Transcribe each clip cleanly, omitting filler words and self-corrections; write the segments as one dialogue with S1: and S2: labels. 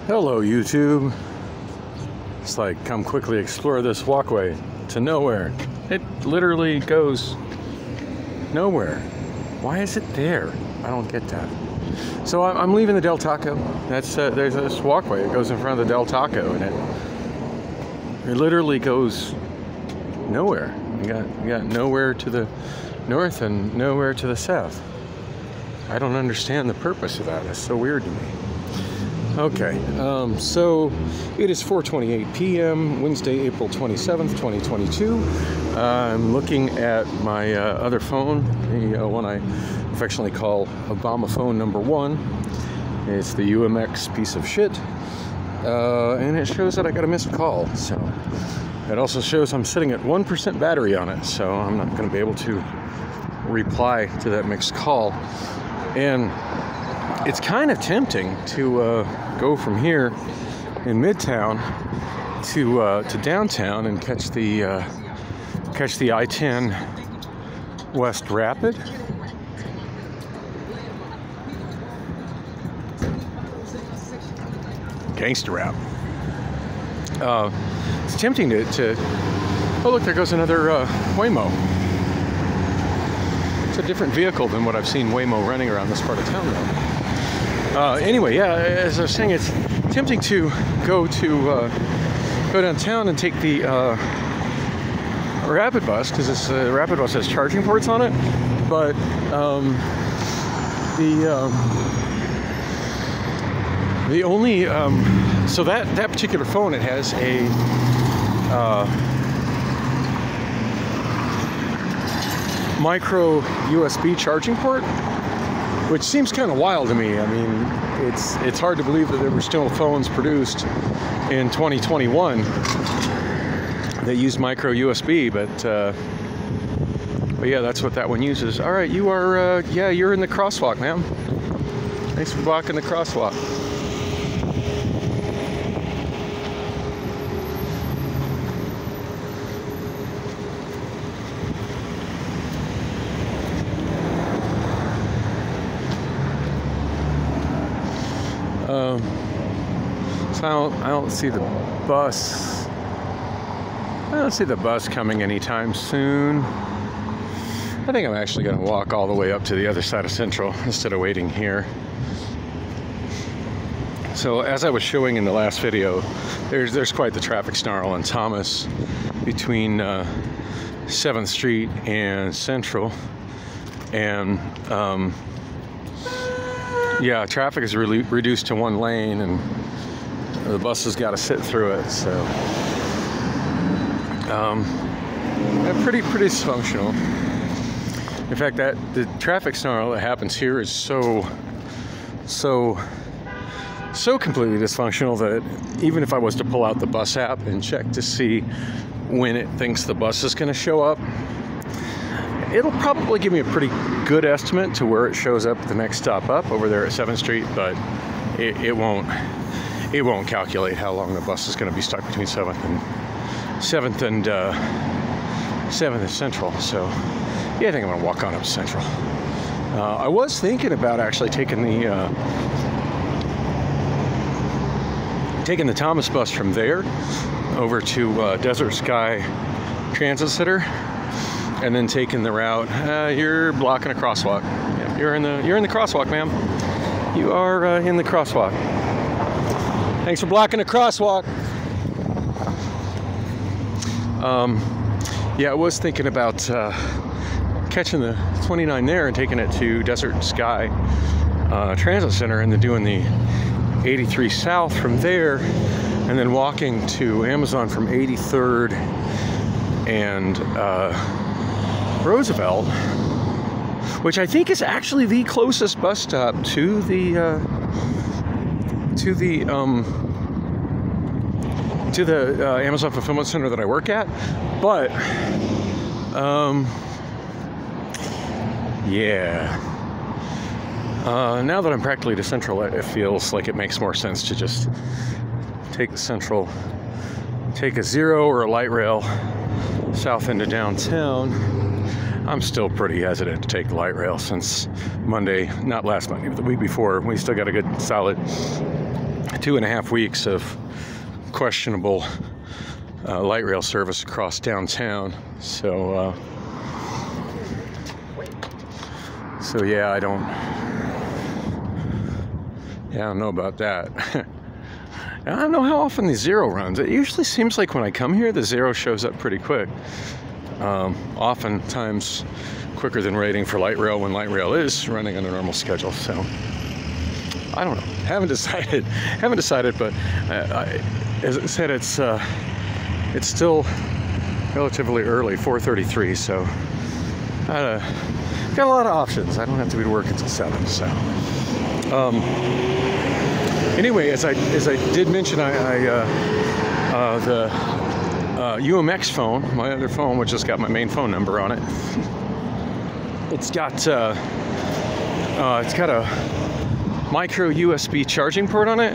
S1: Hello YouTube. It's like, come quickly explore this walkway to nowhere. It literally goes nowhere. Why is it there? I don't get that. So I'm leaving the Del Taco. There's this walkway. It goes in front of the Del Taco, and it literally goes nowhere. You got nowhere to the north and nowhere to the south. I don't understand the purpose of that. It's so weird to me. Okay, so it is 4:28 p.m. Wednesday, April 27th, 2022. I'm looking at my other phone, the one I affectionately call Obama phone number one. It's the UMX piece of shit, and it shows that I got a missed call. So it also shows I'm sitting at 1% battery on it, so I'm not going to be able to reply to that missed call. And it's kind of tempting to go from here in Midtown to downtown and catch the I-10 West Rapid. Gangster rap. It's tempting to. Oh look, there goes another Waymo. It's a different vehicle than what I've seen Waymo running around this part of town though. Anyway, yeah, as I was saying, it's tempting to go downtown and take the Rapid bus, because this Rapid bus has charging ports on it. But the only so that particular phone, it has a micro USB charging port, which seems kind of wild to me. I mean, it's hard to believe that there were still phones produced in 2021 that used micro USB, but yeah, that's what that one uses. All right, you are yeah, you're in the crosswalk, ma'am. Thanks for blocking the crosswalk. So I don't see the bus. I don't see the bus coming anytime soon. I think I'm actually going to walk all the way up to the other side of Central instead of waiting here. So as I was showing in the last video, there's quite the traffic snarl on Thomas between 7th Street and Central, and yeah, traffic is really reduced to one lane, and the bus has got to sit through it. So yeah, pretty dysfunctional. In fact, that the traffic snarl that happens here is so completely dysfunctional that even if I was to pull out the bus app and check to see when it thinks the bus is going to show up, it'll probably give me a pretty good estimate to where it shows up at the next stop up over there at 7th Street, but it won't calculate how long the bus is going to be stuck between 7th and Central. So yeah, I think I'm going to walk on up to Central. I was thinking about actually taking the Thomas bus from there over to Desert Sky Transit Center, and then taking the route. You're blocking a crosswalk. Yeah, you're in the crosswalk, ma'am. You are in the crosswalk. Thanks for blocking a crosswalk. Yeah, I was thinking about catching the 29 there and taking it to Desert Sky Transit Center, and then doing the 83 South from there, and then walking to Amazon from 83rd and Roosevelt, which I think is actually the closest bus stop to the Amazon fulfillment center that I work at. But yeah, now that I'm practically to Central, it feels like it makes more sense to just take the Central, take a Zero or a light rail south into downtown. I'm still pretty hesitant to take the light rail since Monday, not last Monday, but the week before. We still got a good solid 2.5 weeks of questionable light rail service across downtown. So yeah, I don't know about that. I don't know how often the Zero runs. It usually seems like when I come here, the Zero shows up pretty quick. Oftentimes quicker than waiting for light rail when light rail is running on a normal schedule. So I don't know. Haven't decided. But as I said, it's still relatively early, 4:33. So got a lot of options. I don't have to be to work until 7. So anyway, as I did mention, the UMX phone, my other phone, which has got my main phone number on it. It's got a micro USB charging port on it,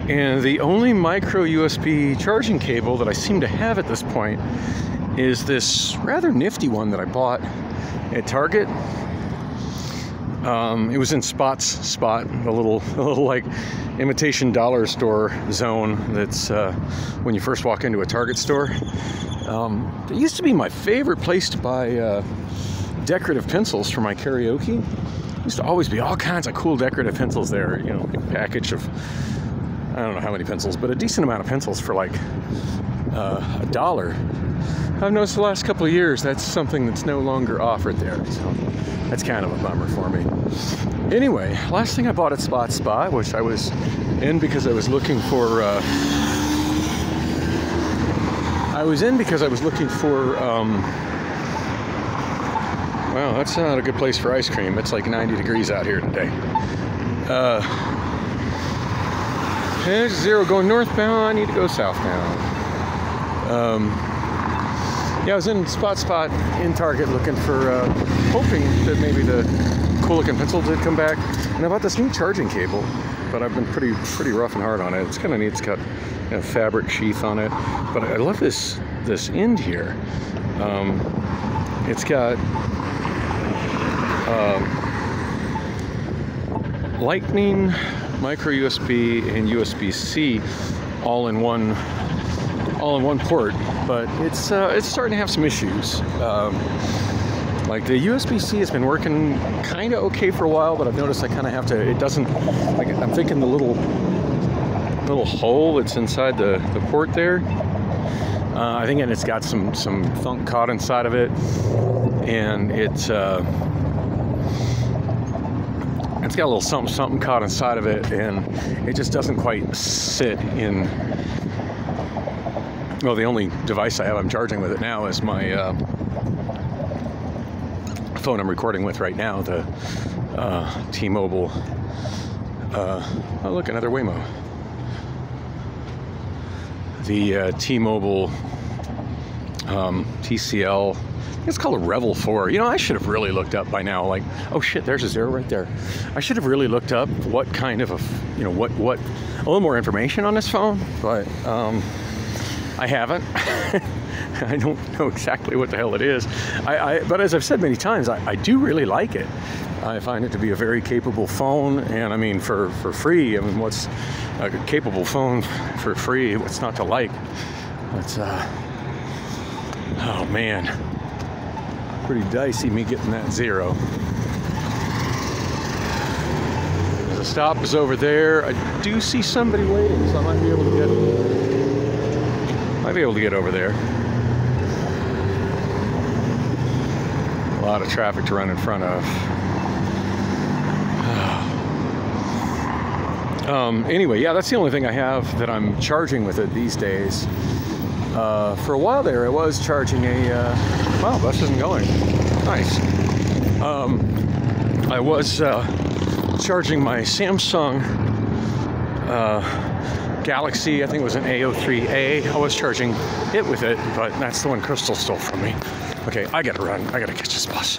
S1: and the only micro USB charging cable that I seem to have at this point is this rather nifty one that I bought at Target. It was in Spot, the little like imitation dollar store zone that's when you first walk into a Target store. It used to be my favorite place to buy decorative pencils for my karaoke. There used to always be all kinds of cool decorative pencils there. You know, a package of, I don't know how many pencils, but a decent amount of pencils for like $1. I've noticed the last couple of years that's something that's no longer offered there, so that's kind of a bummer for me. Anyway, last thing I bought at Spot, which I was in because I was looking for wow, that's not a good place for ice cream. It's like 90 degrees out here today. There's Zero going northbound. I need to go southbound. Yeah, I was in Spot in Target looking for, hoping that maybe the cool looking pencil did come back. And I bought this new charging cable, but I've been pretty rough and hard on it. It's kind of neat. It's got a fabric sheath on it, but I love this end here. It's got Lightning, micro USB, and USB-C all in one port, but it's starting to have some issues. Like the USB-C has been working kind of okay for a while, but I've noticed I kind of have to. It doesn't. Like I'm thinking the little hole that's inside the port there. I think it's got some funk caught inside of it, and it's got a little something caught inside of it, and it just doesn't quite sit in. Well, the only device I have I'm charging with it now is my phone I'm recording with right now, the T-Mobile. Oh, look, another Waymo. The T-Mobile TCL. It's called a Revel 4. You know, I should have really looked up by now. Like, oh shit, there's a Zero right there. I should have really looked up what kind of a little more information on this phone, but I haven't. I don't know exactly what the hell it is. But as I've said many times, I do really like it. I find it to be a very capable phone, and I mean, for free, I mean, what's a capable phone for free? What's not to like? It's oh man, pretty dicey me getting that Zero. The stop is over there. I do see somebody waiting, so I might be able to get over there. A lot of traffic to run in front of. Anyway, yeah, that's the only thing I have that I'm charging with it these days. For a while there, I was charging a... wow, bus isn't going. Nice. I was charging my Samsung Galaxy, I think it was an A03A. I was charging it with it, but that's the one Crystal stole from me. Okay, I gotta run. I gotta catch this bus.